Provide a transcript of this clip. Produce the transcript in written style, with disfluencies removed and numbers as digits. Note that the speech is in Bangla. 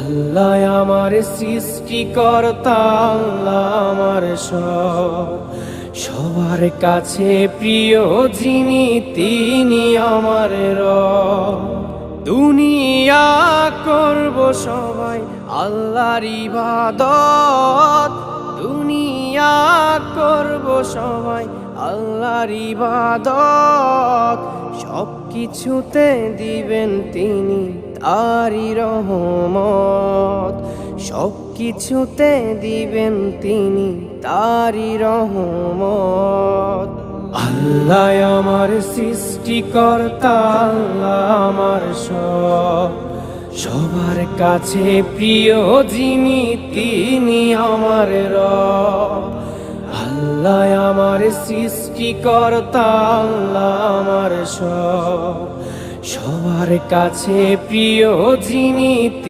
আল্লাহ আমার সৃষ্টিকর্তা, আল্লাহ আমার সবার কাছে প্রিয় যিনি তিনি আমার রব। দুনিয়া করব সবাই আল্লাহর ইবাদত, দুনিয়া করব সবাই আল্লাহর ইবাদত। সব কিছুতে দিবেন তিনি তারি রহমত, সব কিছুতে দিবেন তিনি তারি রহমত। আল্লাহ আমার সৃষ্টিকর্তা, আল্লাহ আমার সবার কাছে প্রিয় যিনি তিনি আমার রব। আল্লাহ আমার সৃষ্টিকর্তা, আল্লাহ আমার সবার কাছে প্রিয় যিনি